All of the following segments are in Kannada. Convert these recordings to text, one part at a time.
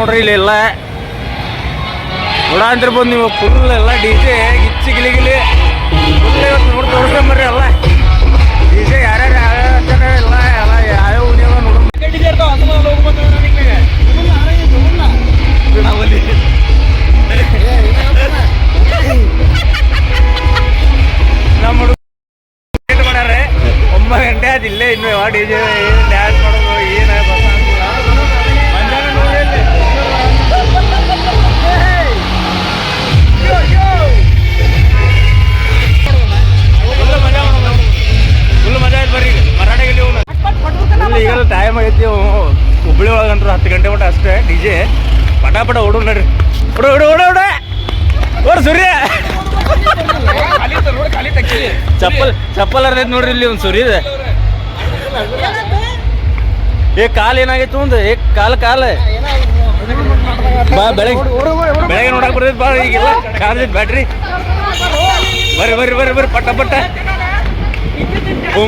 ನೋಡ್ರಿ ಇಲ್ಲಿ ಎಲ್ಲ ನೋಡ ಅಂತಿರ್ಬೋದು ನೀವು. ಫುಲ್ ಎಲ್ಲ DJ ಗಿಚ್ಚಿ ಗಿಲಿ ಫುಲ್ ಇವತ್ತು ನೋಡಿ ತೋರಿಸ್ಕೊಂಬರ್ರಿ ಎಲ್ಲ DJ ಯಾರ್ಯಾರು ಜನ ಎಲ್ಲ ಎಲ್ಲ ಯಾವ್ಯಾವ ಉದ್ಯೋಗ ನೋಡ ನಮ್ಮ ಹುಡುಗ ಮಾಡ್ಯಾರ 9 ಗಂಟೆ ಆದ ಇಲ್ಲೇ ಇನ್ನು ಯಾವ DJ ಡ್ಯಾನ್ಸ್ ಮಾಡೋದು ಏನ ಫುಲ್ ಮಜಾ ಆಯ್ತು ಬರ್ರಿ ಮರಾಠಿಗೆ ಈಗೆಲ್ಲ ಟೈಮ್ ಆಗೈತಿ. ಹುಬ್ಳಿ ಒಳಗಂಟ್ರು 10 ಗಂಟೆ ಮಟ್ಟ ಅಷ್ಟೇ DJ ಪಟಾಪಟ ಓಡು ನೋಡ್ರಿ ಓಡ್ ಸೂರ್ಯ ಚಪ್ಪಲ್ ಅರ್ದೈತಿ ನೋಡ್ರಿ ಇಲ್ಲಿ ಒಂದು ಸೂರ್ಯ ಇದೆ. ಕಾಲು ಏನಾಗೈತು ಒಂದು ಕಾಲ ಬಾ ಬೆಳಗ್ಗೆ ನೋಡಕ್ ಬರ್ತೈತಿ ಬಾ. ಈಗೆಲ್ಲ ಕಾದೈತಿ ಬ್ಯಾಟ್ರಿ. ಬರ್ರಿ ಪಟ್ಟ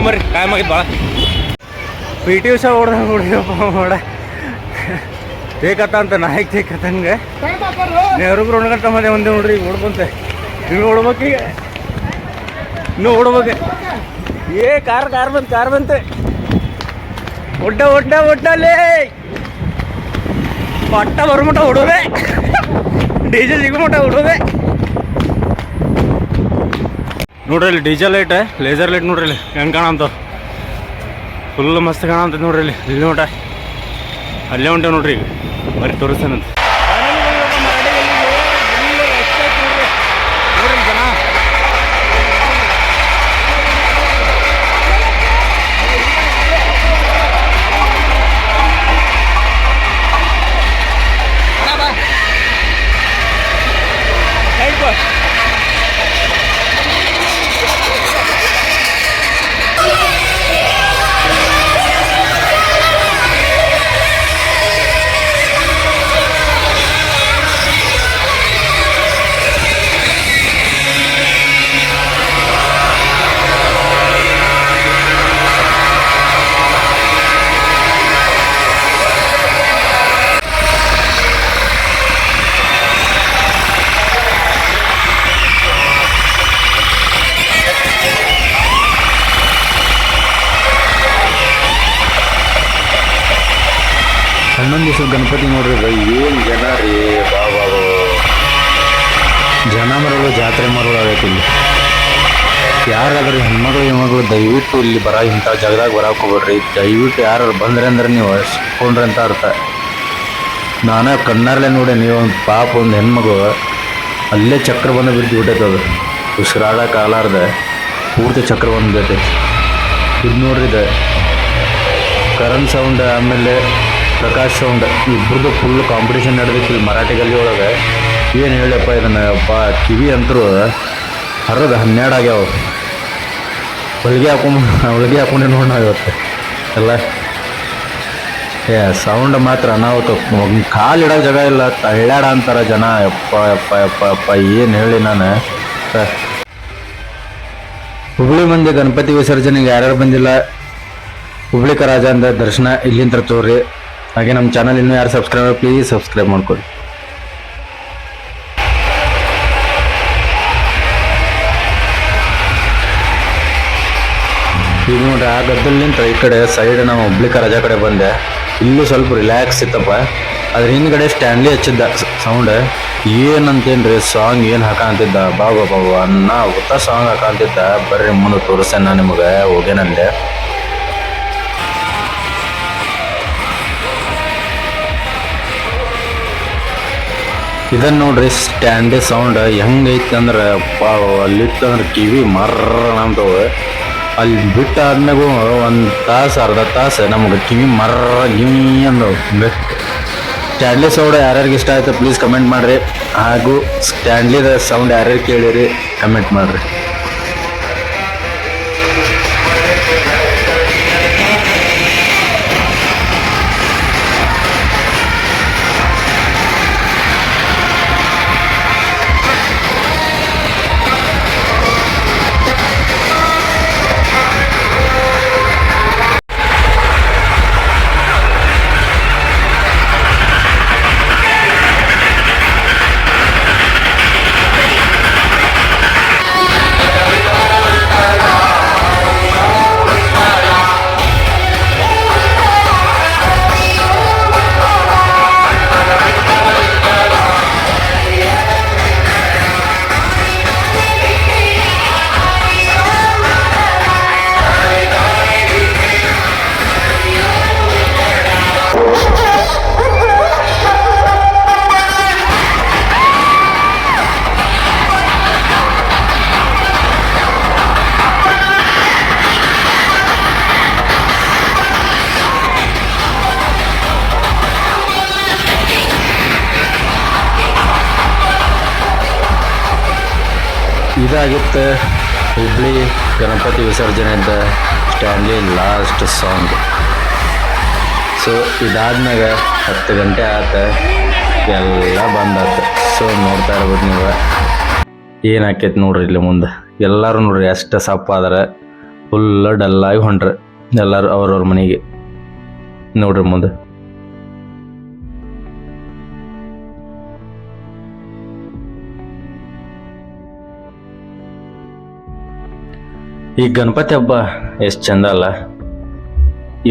ಬರ್ರಿ ಟೈಮ್ ಆಗೈತಿ ಭಾಳ. PT ಉಷಾ ನೋಡ ತೇಕತ್ತ ಅಂತ ನಾಯಕ್ ತೇಕತ್ತಂಗೆ ನೆಹರುಗ್ರು ಒಣಗಂತ ಮನೆ ಒಂದೇ ನೋಡ್ರಿ. ಈಗ ಓಡ್ಬಂತೆ ಇನ್ನು ಓಡ್ಬೇಕೀಗ ಇನ್ನೂ ಓಡ್ಬೇಕು. ಕಾರ್ ಬಂತೆ ಒಡ್ಡಲ್ಲೇ ಪಟ್ಟ ಬರ್ಮಟ ಹೊಡೋದೆ DJ ಸಿಗ್ಮಟ ಹೊಡೋದೆ ನೋಡ್ರಿ ಇಲ್ಲಿ DJ ಲೈಟ್ ಲೇಸರ್ ಲೈಟ್ ನೋಡ್ರಿ ಇಲ್ಲಿ ಹೆಂಗೆ ಕಾಣಂತ ಫುಲ್ ಮಸ್ತ್ ಕಾಣಂತ ನೋಡ್ರಿ ಇಲ್ಲಿ ನೋಟ ಅಲ್ಲೇ ಹೊಂಟೆ ನೋಡ್ರಿ. ಈಗ ಬರೀ ತೋರಿಸ್ತೇನಂತ ಜನ ಹನ್ನೊಂದು ದಿವಸ ಗಣಪತಿ ನೋಡ್ರಿ ಏನು ಜನ ರೀ ಬಾಬಾ ಜನ ಮರಗಳು ಜಾತ್ರೆ ಮರಗಳು ಆಗೈತಿ ಇಲ್ಲಿ. ಯಾರಾದ್ರೂ ಹೆಣ್ಮಗಳು ಹೆಣ್ಮಗಳು ದಯವಿಟ್ಟು ಇಲ್ಲಿ ಇಂಥ ಜಾಗದಾಗ ಬರಕ್ಕೆ ಹೋಗ್ಬೇಡ್ರಿ. ದಯವಿಟ್ಟು ಯಾರು ಬಂದ್ರೆ ಅಂದ್ರೆ ನೀವು ಸಿಕ್ಕೊಂಡ್ರಿ ಅಂತ ಅರ್ಥ. ನಾನು ಕಣ್ಣಾರಲ್ಲೇ ನೋಡಿ ನೀವು ಒಂದು ಪಾಪ ಒಂದು ಹೆಣ್ಮಗು ಅಲ್ಲೇ ಚಕ್ರ ಬಂದು ಬಿದ್ದು ಬಿಟ್ಟೈತೆ. ಅದು ಉಸಿರಾಡಕ್ಕೆ ಆಲಾರ್ದೆ ಪೂರ್ತಿ ಚಕ್ರ ಬಂದು ಬಿಟ್ಟೈತೆ. ಇದು ನೋಡ್ರಿ ಇದು ಕರಣ್ ಸೌಂಡ್ ಆಮೇಲೆ ಪ್ರಕಾಶ್ ಸೌಂಡ್ ಇಬ್ಬರದು ಫುಲ್ ಕಾಂಪಿಟೇಷನ್ ನಡೆದೈತಿ ಇಲ್ಲಿ ಮರಾಠಿ ಗಲ್ಲಿ ಒಳಗೆ. ಏನು ಹೇಳಪ್ಪ ಇದನ್ನು ಕಿವಿ ಅಂತರೂ ಹರಿದು 12 ಆಗ್ಯಾವ. ಹೊಲಿಗೆ ಹಾಕೊಂಡೆ ನೋಡಿ ನಾವು ಇವತ್ತು ಎಲ್ಲ ಸೌಂಡ್ ಮಾತ್ರ ಅನಾಹುತ. ಕಾಲು ಇಡೋ ಜಾಗ ಇಲ್ಲ, ತಳ್ಳಾಡ ಅಂತಾರ ಜನ. ಯಪ್ಪ ಏನು ಹೇಳಿ ನಾನು. ಹುಬ್ಳಿ ಮಂದಿ ಗಣಪತಿ ವಿಸರ್ಜನೆಗೆ ಯಾರ್ಯಾರು ಬಂದಿಲ್ಲ ಹುಬ್ಳಿ ಕರಾಜ ಅಂದ ದರ್ಶನ ಇಲ್ಲಿಂದ ತೋರಿ. ಹಾಗೆ ನಮ್ಮ ಚಾನಲ್ ಇನ್ನೂ ಯಾರು ಸಬ್ಸ್ಕ್ರೈಬ್ ಪ್ಲೀಸ್ ಸಬ್ಸ್ಕ್ರೈಬ್ ಮಾಡ್ಕೊಳ್ಳಿ. ಈಗ ನೋಡ್ರಿ ಆ ಗದ್ದಲಿಂತ ಈ ಕಡೆ ಸೈಡ್ ನಾವು ಹುಬ್ಳಿ ಕರಾಜ ಕಡೆ ಬಂದೆ. ಇಲ್ಲೂ ಸ್ವಲ್ಪ ರಿಲ್ಯಾಕ್ಸ್ ಇತ್ತಪ್ಪ. ಅದ್ರ ಹಿಂದ್ಗಡೆ ಸ್ಟ್ಯಾನ್ಲಿ ಹಚ್ಚಿದ್ದ ಸೌಂಡ್. ಏನಂತೇನ್ರಿ ಸಾಂಗ್ ಏನು ಹಾಕಂತಿದ್ದ ಬಾಬಾ ಅನ್ನ ಉತ್ತ ಸಾಂಗ್ ಹಾಕಂತಿದ್ದ. ಬರ್ರಿ ಮುಂದೆ ತೋರಿಸ್ತೇನೆ ನಾನು ನಿಮಗೆ ಹೋಗೇನಲ್ಲೇ. ಇದನ್ನು ನೋಡ್ರಿ ಸ್ಟ್ಯಾಂಡಿ ಸೌಂಡ್ ಹೆಂಗೈತಿ ಅಂದ್ರೆ ಅಲ್ಲಿತ್ತಂದ್ರೆ ಕಿವಿ ಮರ್ರ ಅಂತವು. ಅಲ್ಲಿ ಬಿಟ್ಟು ಆದ್ಮೇಗೂ ಒಂದು ತಾಸು ಅರ್ಧ ತಾಸು ನಮ್ಗೆ ಕಿವಿ ಮರ್ರ ಗಿವಿ ಅಂದವು. ಸ್ಟ್ಯಾಂಡ್ಲಿ ಸೌಂಡ್ ಯಾರ್ಯಾರಿಗೆ ಇಷ್ಟ ಆಯ್ತು ಪ್ಲೀಸ್ ಕಮೆಂಟ್ ಮಾಡಿರಿ. ಹಾಗೂ ಸ್ಟ್ಯಾಂಡ್ಲಿದ ಸೌಂಡ್ ಯಾರ್ಯಾರು ಕೇಳಿರಿ ಕಮೆಂಟ್ ಮಾಡಿರಿ. ಇದಾಗಿತ್ತು ಹುಬ್ಳಿ ಗಣಪತಿ ವಿಸರ್ಜನೆಯಿಂದ ಸ್ಟ್ಯಾನ್ಲಿ ಲಾಸ್ಟ್ ಸಾಂಗ್. ಸೊ ಇದಾದ್ಮ್ಯಾಗ 10 ಗಂಟೆ ಆತ, ಎಲ್ಲ ಬಂದಾತ. ಸೊ ನೋಡ್ತಾ ಇರ್ಬೋದು ನೀವು ಏನು ಆಕೈತಿ ನೋಡ್ರಿ ಇಲ್ಲಿ ಮುಂದೆ. ಎಲ್ಲರೂ ನೋಡ್ರಿ ಎಷ್ಟು ಸಪ್ಪ ಆದ್ರೆ ಫುಲ್ ಡಲ್ಲಾಗಿ ಹೊಂಟ್ರಿ ಎಲ್ಲರೂ ಅವ್ರವ್ರ ಮನೆಗೆ. ನೋಡ್ರಿ ಮುಂದೆ ಈ ಗಣಪತಿ ಹಬ್ಬ ಎಷ್ಟು ಚಂದ ಅಲ್ಲ.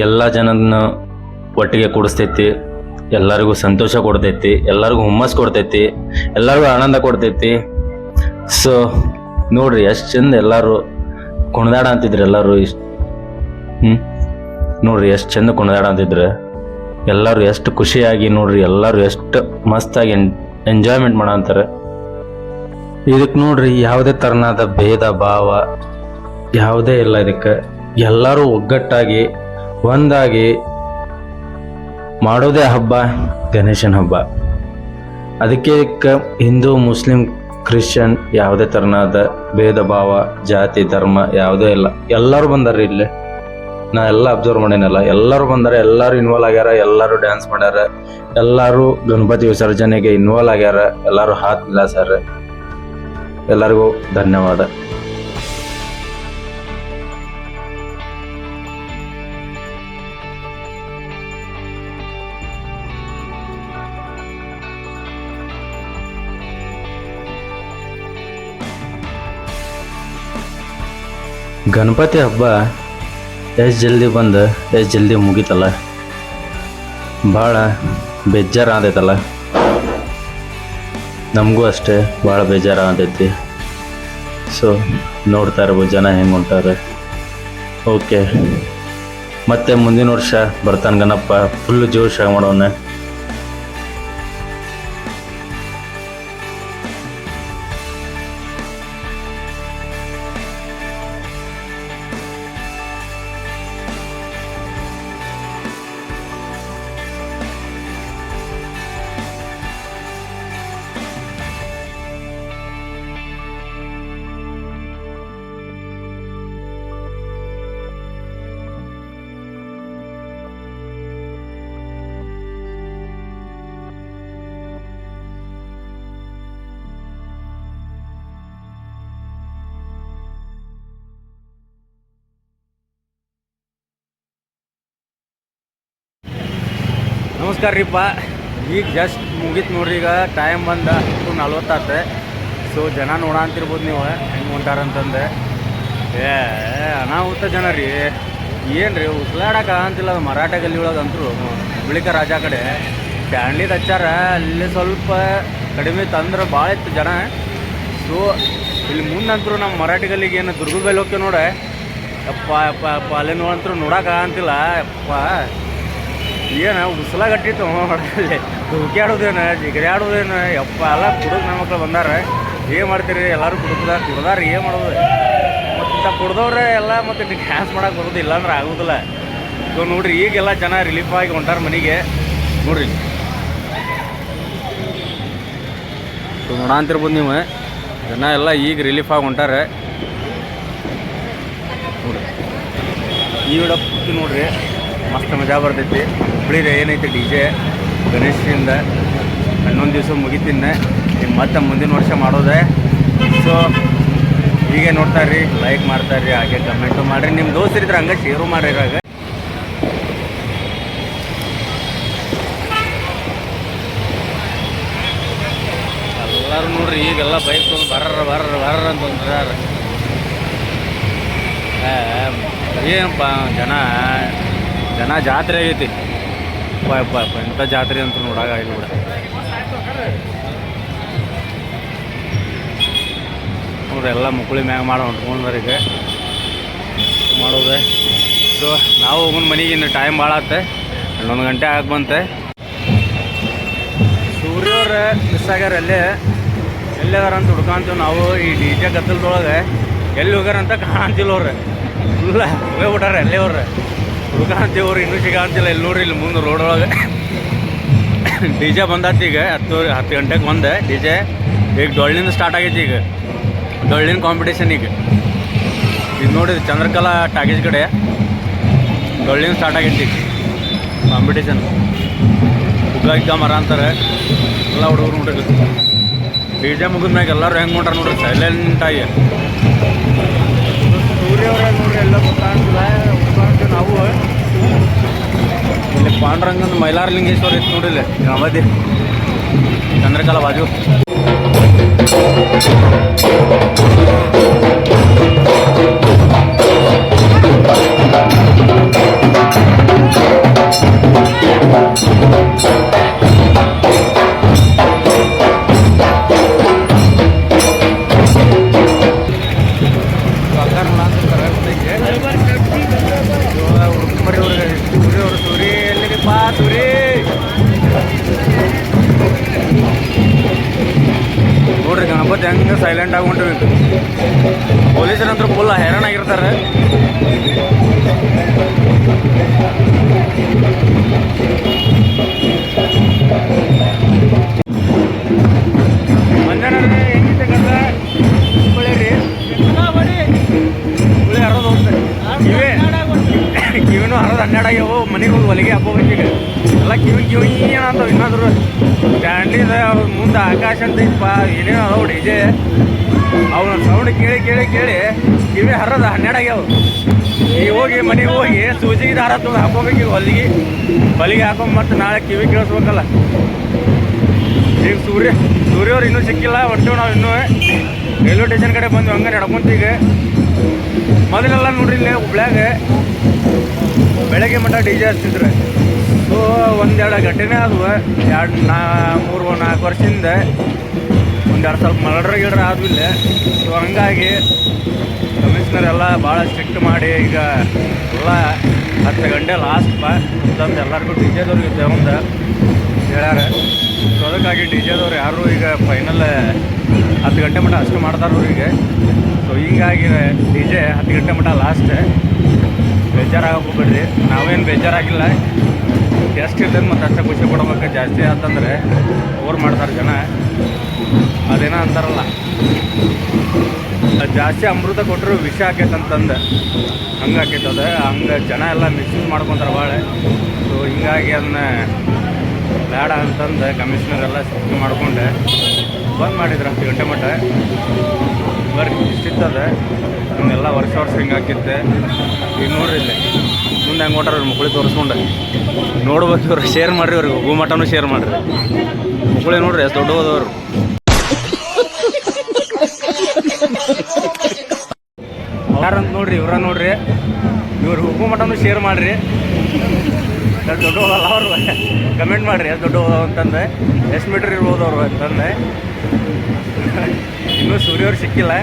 ಎಲ್ಲ ಜನನ ಒಟ್ಟಿಗೆ ಕೂಡಿಸ್ತೈತಿ, ಎಲ್ಲರಿಗೂ ಸಂತೋಷ ಕೊಡ್ತೈತಿ, ಎಲ್ಲರಿಗೂ ಹುಮ್ಮಸ್ ಕೊಡ್ತೈತಿ, ಎಲ್ಲರಿಗೂ ಆನಂದ ಕೊಡ್ತೈತಿ. ಸೊ ನೋಡ್ರಿ ಎಷ್ಟು ಚಂದ ಎಲ್ಲರೂ ಕುಣಿದಾಡ ಅಂತಿದ್ರು. ಎಲ್ಲರೂ ನೋಡ್ರಿ ಎಷ್ಟು ಚಂದ ಕುಣಿದಾಡ ಅಂತಿದ್ರು. ಎಲ್ಲರೂ ಎಷ್ಟು ಖುಷಿಯಾಗಿ ನೋಡ್ರಿ, ಎಲ್ಲರೂ ಎಷ್ಟು ಮಸ್ತಾಗಿ ಎಂಜಾಯ್ಮೆಂಟ್ ಮಾಡೋ ಅಂತಾರೆ. ಇದಕ್ಕೆ ನೋಡ್ರಿ ಯಾವುದೇ ತರನಾದ ಭೇದ ಭಾವ ಯಾವುದೇ ಇಲ್ಲ. ಇದಕ್ಕೆ ಎಲ್ಲರೂ ಒಗ್ಗಟ್ಟಾಗಿ ಒಂದಾಗಿ ಮಾಡೋದೇ ಹಬ್ಬ ಗಣೇಶನ ಹಬ್ಬ. ಅದಕ್ಕೆ ಹಿಂದೂ ಮುಸ್ಲಿಂ ಕ್ರಿಶ್ಚಿಯನ್ ಯಾವುದೇ ತರನಾದ ಭೇದ ಭಾವ ಜಾತಿ ಧರ್ಮ ಯಾವುದೇ ಇಲ್ಲ. ಎಲ್ಲರೂ ಬಂದಾರ ಇಲ್ಲಿ. ನಾ ಎಲ್ಲ ಅಬ್ಸರ್ವ್ ಮಾಡೇನಲ್ಲ, ಎಲ್ಲರೂ ಬಂದಾರ, ಎಲ್ಲರೂ ಇನ್ವಾಲ್ವ್ ಆಗ್ಯಾರ, ಎಲ್ಲರೂ ಡ್ಯಾನ್ಸ್ ಮಾಡ್ಯಾರ, ಎಲ್ಲರೂ ಗಣಪತಿ ವಿಸರ್ಜನೆಗೆ ಇನ್ವಾಲ್ವ್ ಆಗ್ಯಾರ, ಎಲ್ಲರೂ ಹಾತ್ ಮಿಲಾಸಾರ. ಎಲ್ಲರಿಗೂ ಧನ್ಯವಾದ. ಗಣಪತಿ ಹಬ್ಬ ಎಷ್ಟು ಜಲ್ದಿ ಬಂದು ಎಷ್ಟು ಜಲ್ದಿ ಮುಗೀತಲ್ಲ. ಭಾಳ ಬೇಜಾರಾಗೈತಲ್ಲ. ನಮಗೂ ಅಷ್ಟೇ ಭಾಳ ಬೇಜಾರಾಗತೈತಿ. ಸೊ ನೋಡ್ತಾ ಇರ್ಬೋದು ಜನ ಹೆಂಗೆ ಹೊಂಟಾರೆ. ಓಕೆ, ಮತ್ತೆ ಮುಂದಿನ ವರ್ಷ ಬರ್ತಾನೆ ಗಣಪ, ಫುಲ್ ಜೋಶಾಗಿ ಮಾಡೋಣ. ನಮಸ್ಕಾರ ರೀಪ್ಪ. ಈಗ ಜಸ್ಟ್ ಮುಗೀತು ನೋಡ್ರಿ. ಈಗ ಟೈಮ್ ಬಂದ 10:40 ಸೊ ಜನ ನೋಡ ಅಂತಿರ್ಬೋದು ನೀವು ಹೆಂಗೆ ಹೊಂಟಾರಂತಂದೆ. ಅನಾಹುತ ಜನ ರೀ. ಏನು ರೀ ಉಸ್ಲಾಡಕ್ಕೆ ಅಂತಿಲ್ಲ. ಅದು ಮರಾಠ ಗಲ್ಲಿ ಒಳಗಂತರೂ ಹುಬ್ಳಿಕ ರಾಜ ಕಡೆ ಸ್ಟ್ಯಾಂಡ್ಲಿಗೆ ಹಚ್ಚಾರ. ಅಲ್ಲಿ ಸ್ವಲ್ಪ ಕಡಿಮೆ ತಂದ್ರೆ ಭಾಳ ಇತ್ತು ಜನ. ಸೊ ಇಲ್ಲಿ ಮುಂದಂತರೂ ನಮ್ಮ ಮರಾಠಿ ಗಲ್ಲಿಗೆ ಏನು ದುರ್ಗದ ಬೆಲೆ ಹೋಗ್ತೇವೆ ನೋಡ. ಅಪ್ಪ ಅಪ್ಪ ಅಪ್ಪ ಅಲ್ಲಿ ನೋಡಂತರೂ ನೋಡಕ್ಕೆ ಅಂತಿಲ್ಲ. ಅಪ್ಪ ಏನು ಉಸಲಾಗಟ್ಟಿತ್ತು ಹೊಡಲ್ಲಿ ಹುಡುಕ್ಯಾಡೋದೇನು ಜಿಗರಿ ಆಡೋದೇನು. ಯಪ್ಪ ಎಲ್ಲ ಕುಡುಕ್ ನಮ್ಮ ಮಕ್ಳು ಬಂದಾರ. ಏನು ಮಾಡ್ತೀರಿ ಎಲ್ಲರೂ ಕುಡ್ದಾರ ಏನು ಮಾಡೋದು. ಮತ್ತು ಕುಡ್ದವ್ರೆ ಎಲ್ಲ ಮತ್ತು ಡ್ಯಾನ್ಸ್ ಮಾಡೋಕೆ ಬರೋದು, ಇಲ್ಲಾಂದ್ರೆ ಆಗೋದಿಲ್ಲ. ಸೊ ನೋಡಿರಿ ಈಗೆಲ್ಲ ಜನ ರಿಲೀಫ್ ಆಗಿ ಹೊಂಟಾರ ಮನೆಗೆ. ನೋಡಿರಿ ಸೊ ನೋಡ ಅಂತಿರ್ಬೋದು ನೀವು ಜನ ಎಲ್ಲ ಈಗ ರಿಲೀಫ್ ಆಗಿ ಹೊಂಟಾರೆ. ನೋಡಿರಿ ಈ ವಿಡಿಯೋ ನೋಡಿರಿ ಮಸ್ತ್ ಮಜಾ ಬರ್ತೈತಿ. ಹುಬ್ಳಿಗೆ ಏನೈತಿ DJ ಗಣೇಶದಿಂದ 11 ದಿವಸ ಮುಗಿತೀನಿ. ಇನ್ನು ಮತ್ತೆ ಮುಂದಿನ ವರ್ಷ ಮಾಡೋದೆ. ಸೊ ಹೀಗೆ ನೋಡ್ತಾರ್ರಿ, ಲೈಕ್ ಮಾಡ್ತಾರ್ರಿ, ಹಾಗೆ ಕಮೆಂಟು ಮಾಡಿರಿ. ನಿಮ್ಮ ದೋಸ್ತರಿದ್ರೆ ಹಂಗೆ ಶೇರು ಮಾಡಿರಿ. ಇರಾಗ ಎಲ್ಲರೂ ನೋಡ್ರಿ ಈಗೆಲ್ಲ ಬೈಕ್ ತೊಗೊಂಡು ಬರ್ರ ಅಂತಂದ್ರ ಏನಪ್ಪ ಜನ ಜಾತ್ರೆ ಆಗೈತಿ. ಅಪ್ಪ ಎಂಥ ಜಾತ್ರೆ ಅಂತ ನೋಡಾಗ ಇಲ್ಲಿ ಕೂಡ ನೋಡ್ರಿ ಎಲ್ಲ ಮುಕ್ಕಳಿ ಮ್ಯಾಗ ಮಾಡೋ ಹೊಂಟ್ಕೊಂಡ್ರಿಗೆ ಮಾಡೋದೆ. ಸೊ ನಾವು ಹೋಗೋಣ ಮನೆಗೆ. ಇನ್ನು ಟೈಮ್ ಭಾಳ ಆತ್ತೆ, 11 ಗಂಟೆ ಆಗಿ ಬಂತೆ. ಸೂರ್ಯವ್ರ ಮಿಸ್ ಆಗ್ಯಾರ. ಎಲ್ಲದಾರ ಅಂತ ಹುಡ್ಕಂತೀವಿ ನಾವು. ಈ DJ ಗದ್ದಲದೊಳಗೆ ಎಲ್ಲಿ ಹೋಗ್ಯಾರಂತ ಕಾಣ್ತಿಲ್ಲ. ಅವ್ರೆ ಫುಲ್ಲ ಹೋಗ್ಬಿಟ್ಟಾರೆ ಅಲ್ಲೇ. ಅವ್ರೆ ಹುಡ್ಕಂತೀವ್ರು ಇನ್ನೂ ಸಿಗಂತಿಲ್ಲ. ಇಲ್ಲಿ ನೋಡ್ರಿ ಇಲ್ಲಿ ಮುಂದೆ ರೋಡ್ ಒಳಗೆ DJ ಬಂದಾತಿ. ಈಗ 10 ಗಂಟೆಗೆ ಬಂದೆ DJ. ಈಗ ಡೊಳ್ಳಿಂದ ಸ್ಟಾರ್ಟ್ ಆಗೈತಿ. ಈಗ ಡೊಳ್ಳಿನ ಕಾಂಪಿಟೇಷನ್ ಈಗ ಇದು ನೋಡಿ ಚಂದ್ರಕಲಾ ಟಾಕೀಸ್ ಕಡೆ ಡೊಳ್ಳಿನ ಸ್ಟಾರ್ಟ್ ಆಗೈತಿ ಕಾಂಪಿಟೇಷನ್. ಹುಗ್ಗ ಮರ ಅಂತಾರೆ ಎಲ್ಲ ಹುಡುಗರು ನೋಡ್ರಿ. DJ ಮುಗಿದ್ಮ್ಯಾಗ ಎಲ್ಲರೂ ಹೆಂಗೆ ನೋಡ್ರಿ ನೋಡ್ರಿ ಸೈಲೆಂಟಾಗಿ. ಸೂರ್ಯ ಅವರ ನೋಡ್ರಿ ಎಲ್ಲ ಗೊತ್ತಾಗ್ತಿಲ್ಲ ನಾವು ಇಲ್ಲಿ ಪಾಂಡುರಂಗನ ಮೈಲಾರಲಿಂಗೇಶ್ವರ ಇತ್ತು ನೋಡಿಲ್ಲ ಅವಧಿ ಚಂದ್ರಕಲಾ ಬಾಜು. ನೋಡ್ರಿ ಗಣಪತಿ ಹೆಂಗೆ ಸೈಲೆಂಟ್ ಆಗಿ ಹೊಂಟಿವಿ. ಪೊಲೀಸರಂತೂ ಫುಲ್ ಹೈರಾಣ ಆಗಿರ್ತಾರೆ. ಮಂಜಾನ ಹೆಂಗಿದೆ ಗಂಡ ಹುಳಿ ರೀ ಹುಳಿ ಹರೋದು ಹೋಗ್ತಾರೆ. ಕಿವಿನೂ ಹರೋದು 12 ಆಗ್ಯಾವು. ಮನೆಗೆ ಹೋಗಿ ಹೊಲಿಗೆ ಹಾಕೋಬೇಕೀಗ ಎಲ್ಲ ಕಿವಿ ಏನಂತವು ಏನಾದ್ರು ಸ್ಟ್ಯಾಂಡಿದ ಮುಂದೆ ಆಕಾಶ ಅಂತ ಇಪ್ಪ ಏನೇನು ಅದಾವು DJ ಅವನ ಸೌಂಡ್ ಕೇಳಿ ಕೇಳಿ ಕೇಳಿ ಕಿವಿ ಹರೋದು 12 ಆಗ್ಯಾವು. ಈಗ ಹೋಗಿ ಮನೆಗೆ ಹೋಗಿ ಸೂಜಿಗೆ ದಾರ ತೊಗೊಂಡು ಹಾಕೋಬೇಕು. ಈಗ ಹೊಲಿಗೆ ಹಾಕೊಂಡ್ ಮತ್ತೆ ನಾಳೆ ಕಿವಿ ಕೇಳಿಸ್ಬೇಕಲ್ಲ. ಈಗ ಸೂರ್ಯವ್ರು ಇನ್ನೂ ಸಿಕ್ಕಿಲ್ಲ. ಹೊಂಟೇವು ನಾವು ಇನ್ನೂ ರೈಲ್ವೆ ಸ್ಟೇಷನ್ ಕಡೆ ಬಂದು ಹಂಗೆ ನಡ್ಕೊಂತ. ಈಗ ಮೊದಲೆಲ್ಲ ನೋಡ್ರಿ ಇಲ್ಲಿ ಹುಬ್ಳ್ಯಾಗ ಬೆಳಗ್ಗೆ ಮಟ್ಟ DJ ಹಚ್ತಿದ್ರು. ಸೊ 1-2 ಘಟನೆ ಆದವು 3-4 ವರ್ಷದಿಂದ. 1-2 ಸ್ವಲ್ಪ ಮರ್ಡರ್ ಆದ್ವಿಲ್ಲ. ಸೊ ಹಂಗಾಗಿ ಕಮಿಷನರ್ ಎಲ್ಲ ಭಾಳ ಸ್ಟ್ರಿಕ್ಟ್ ಮಾಡಿ ಈಗ ಎಲ್ಲ 10 ಗಂಟೆ ಲಾಸ್ಟ್ ಅಂತಂದು ಎಲ್ಲರಿಗೂ DJ ಇದ್ದೆ ಒಂದು ಹೇಳ್ಯಾರ. ಸೊ ಅದಕ್ಕಾಗಿ DJ ಯಾರು ಈಗ ಫೈನಲ್ 10 ಗಂಟೆ ಮಟ್ಟ ಅಷ್ಟು ಮಾಡ್ತಾರೆ ಅವ್ರಿಗೆ. ಸೊ ಹಿಂಗಾಗಿ DJ 10 ಗಂಟೆ ಮಟ್ಟ ಲಾಸ್ಟ್. ಬೇಜಾರಾಗೋಗ್ಬಿಡ್ರಿ. ನಾವೇನು ಬೇಜಾರಾಗಿಲ್ಲ. ಎಷ್ಟು ಇರ್ತದೆ ಮತ್ತು ಅಷ್ಟೇ ಖುಷಿ ಕೊಡ್ಬೇಕು. ಜಾಸ್ತಿ ಆತಂದ್ರೆ ಓವರ್ ಮಾಡ್ತಾರೆ ಜನ. ಅದೇನೋ ಅಂತಾರಲ್ಲ ಜಾಸ್ತಿ ಅಮೃತ ಕೊಟ್ಟರು ವಿಷ ಆಕೈತಂತಂದು ಹಂಗೆ ಆಕೈತದ. ಹಂಗೆ ಜನ ಎಲ್ಲ ಮಿಸ್ಯೂಸ್ ಮಾಡ್ಕೊತಾರೆ ಭಾಳ. ಸೊ ಹಿಂಗಾಗಿ ಅದನ್ನ ಬೇಡ ಅಂತಂದು ಕಮಿಷನರ್ ಎಲ್ಲ ಸಿಕ್ಕಿ ಮಾಡ್ಕೊಂಡು ಬಂದ್ ಮಾಡಿದ್ರು 10 ಗಂಟೆ ಮಟ್ಟ. ಬರ್ರಿ ಇಷ್ಟಿತ್ತದ ನಮ್ಮೆಲ್ಲ ವರ್ಷ ಹಿಂಗೆ ಹಾಕಿದ್ದೆ. ಈಗ ನೋಡ್ರಿ ಇಲ್ಲಿ ಮುಂದೆ ಹೆಂಗೆ ಹೊಂಟಾರ ಮುಕ್ಕಳಿ ತೋರಿಸ್ಕೊಂಡು ನೋಡ್ಬೇಕು. ಇವ್ರು ಶೇರ್ ಮಾಡಿರಿ, ಅವ್ರಿಗೆ ಹೋಗೋ ಮಟನೂ ಶೇರ್ ಮಾಡಿರಿ. ಮುಕ್ಕಳಿ ನೋಡ್ರಿ ಎಷ್ಟು ದೊಡ್ಡ ಹೋದವ್ರು. ಯಾರಂತ ನೋಡ್ರಿ ಇವ್ರ ನೋಡ್ರಿ. ಇವ್ರು ಹೋಗೋ ಮಟನೂ ಶೇರ್ ಮಾಡಿರಿ. ಎಷ್ಟು ದೊಡ್ಡ ಹೋದಲ್ಲ ಅವರು ಕಮೆಂಟ್ ಮಾಡಿರಿ ಎಷ್ಟು ದೊಡ್ಡ ಹೋದವು ಅಂತಂದೆ. ಎಷ್ಟು ಮೀಟ್ರ್ ಇರ್ಬೋದು ಅವರು ಅಂತಂದೆ. ಇನ್ನೂ ಸೂರ್ಯವ್ರು ಸಿಕ್ಕಿಲ್ಲ.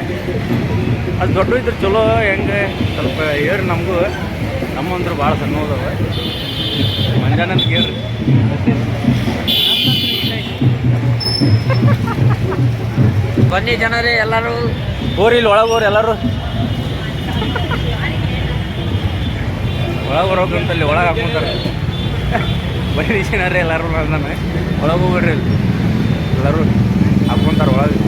ಅದು ದೊಡ್ಡ ಇದ್ರೆ ಚಲೋ ಹೆಂಗೆ ಸ್ವಲ್ಪ ಹೇಳ್ರಿ ನಮಗೂ. ನಮ್ಮಂದ್ರೆ ಭಾಳ ಸಣ್ಣ ಹೋದವ ಮಂಜಾನಂತ ಕೇಳ್ರಿ. ಬನ್ನಿ ಜನರೇ ಎಲ್ಲರೂ ಹೋರಿ ಇಲ್ಲಿ ಒಳಗೆ ಹೋರಿ ಎಲ್ಲರೂ ಒಳಗೆ ಬರೋಕಂತಲ್ಲಿ ಒಳಗೆ ಹಾಕ್ಕೊಂತಾರೆ. ಬರೀ ಜನರೇ ಎಲ್ಲರೂ ನಾನು ಒಳಗೆ ಹೋಗ್ಬಿಡ್ರಿ ಎಲ್ಲರೂ ಹಾಕ್ಕೊಂತಾರೆ ಒಳಗೆ.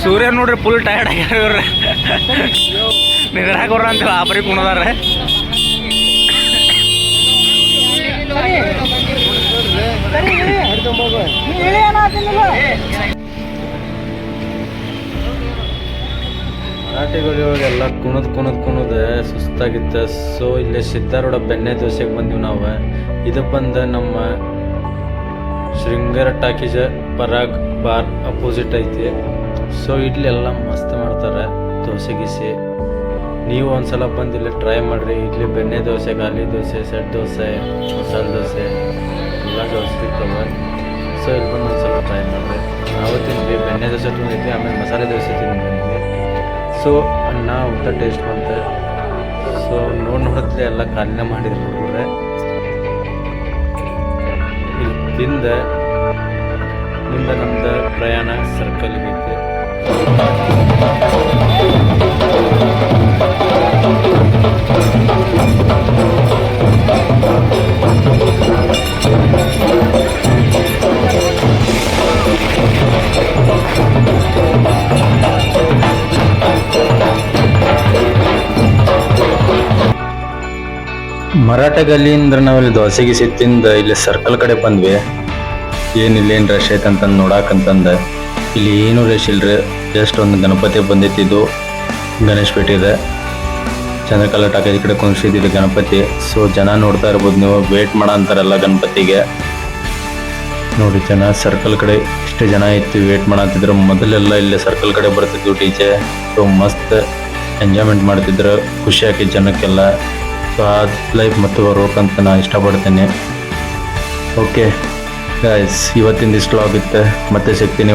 ಸೂರ್ಯ ನೋಡ್ರಿ ಫುಲ್ ಟಯರ್ಡ್ ಆಗ್ಯಾರ. ಇವ್ರಿ ನಿದ್ರಾಗೋರ ಅಂತ ಆಪರಿ ಕುಣದಾರ. ಮರಾಠಿಗಳಿಗೆಲ್ಲ ಕುಣದ್ ಸುಸ್ತಾಗಿತ್ತು. ಸೊ ಇಲ್ಲಿ ಸಿದ್ದಾರೂಢ ಬೆಣ್ಣೆ ದೋಸೆಗೆ ಬಂದೀವಿ ನಾವು. ಇದು ಬಂದು ನಮ್ಮ ಶೃಂಗೇರ ಟಾಕೀಸ್ ಪರಾಗ್ ಬಾರ್ ಅಪೋಸಿಟ್ ಐತಿ. ಸೊ ಇಡ್ಲಿ ಎಲ್ಲ ಮಸ್ತ್ ಮಾಡ್ತಾರೆ. ದೋಸೆ ಗೀಸಿ ನೀವು ಒಂದ್ಸಲ ಬಂದು ಇಲ್ಲಿ ಟ್ರೈ ಮಾಡಿರಿ. ಇಡ್ಲಿ ಬೆಣ್ಣೆ ದೋಸೆ, ಖಾಲಿ ದೋಸೆ, ಸೆಟ್ ದೋಸೆ, ಮಸಾಲೆ ದೋಸೆ ಎಲ್ಲ ದೋಸೆ ಸಿಗ್ತವೆ. ಸೊ ಇಲ್ಲಿ ಬಂದು ಒಂದ್ಸಲ ಟ್ರೈ ಮಾಡಿರಿ. ನಾವು ತಿಂದ್ವಿ ಬೆಣ್ಣೆ ದೋಸೆ ತಿಂದಿದ್ವಿ, ಆಮೇಲೆ ಮಸಾಲೆ ದೋಸೆ ತಿಂದಿದ್ವಿ. ಸೊ ಅನ್ನ ಊಟ ಟೇಸ್ಟ್ ಬಂತು. ಸೊ ನೋಡತ್ಲೆ ಎಲ್ಲ ಖಾಲಿನ ಮಾಡಿದ್ರು ಹುಡುಗರೆ. ಇಲ್ಲಿ ತಿಂದ ಮುಂದೆ ನಮ್ದು ಪ್ರಯಾಣ ಸರ್ಕಲ್ಗೆ ಐತೆ. ಮರಾಠ ಗಲ್ಲಿ ಅಂದ್ರೆ ನಾವಿಲ್ಲಿ ದೋಸೆಗೆ ಸಿತ್ತಿಂದ ಇಲ್ಲಿ ಸರ್ಕಲ್ ಕಡೆ ಬಂದ್ವಿ. ಏನಿಲ್ಲ ಏನು ರಶ್ ಐತಂತಂದು ನೋಡಾಕಂತಂದ ಇಲ್ಲಿ ಏನು ರಶ್ ಇಲ್ರಿ. ಜಸ್ಟ್ ಒಂದು ಗಣಪತಿ ಬಂದೈತಿದ್ದು ಗಣೇಶ್ ಪೇಟೆ ಇದೆ. ಚಂದ್ರಕಲಾ ಟಾಕೇಜ್ ಕಡೆ ಕುಣಿಸಿದ್ದು ಗಣಪತಿ. ಸೊ ಜನ ನೋಡ್ತಾ ಇರ್ಬೋದು ನೀವು, ವೇಟ್ ಮಾಡೋ ಅಂತಾರಲ್ಲ ಗಣಪತಿಗೆ. ನೋಡಿ ಜನ ಸರ್ಕಲ್ ಕಡೆ ಇಷ್ಟು ಜನ ಇತ್ತು ವೇಟ್ ಮಾಡತ್ತಿದ್ರು. ಮೊದಲೆಲ್ಲ ಇಲ್ಲಿ ಸರ್ಕಲ್ ಕಡೆ ಬರ್ತಿದ್ವು ಡಿಜೆ. ಸೊ ಮಸ್ತ್ ಎಂಜಾಯ್ಮೆಂಟ್ ಮಾಡ್ತಿದ್ರು, ಖುಷಿ ಆಕೈತಿ ಜನಕ್ಕೆಲ್ಲ. ಸೊ ಆ ಲೈಫ್ ಮತ್ತು ಬರ್ಬೇಕಂತ ನಾ ಇಷ್ಟಪಡ್ತೇನೆ. ಓಕೆ ಗೈಸ್, ಇವತ್ತಿನ ಇಷ್ಟು ವ್ಲಾಗ್ ಇತ್ತು. ಮತ್ತೆ ಸಿಗ್ತೀನಿ.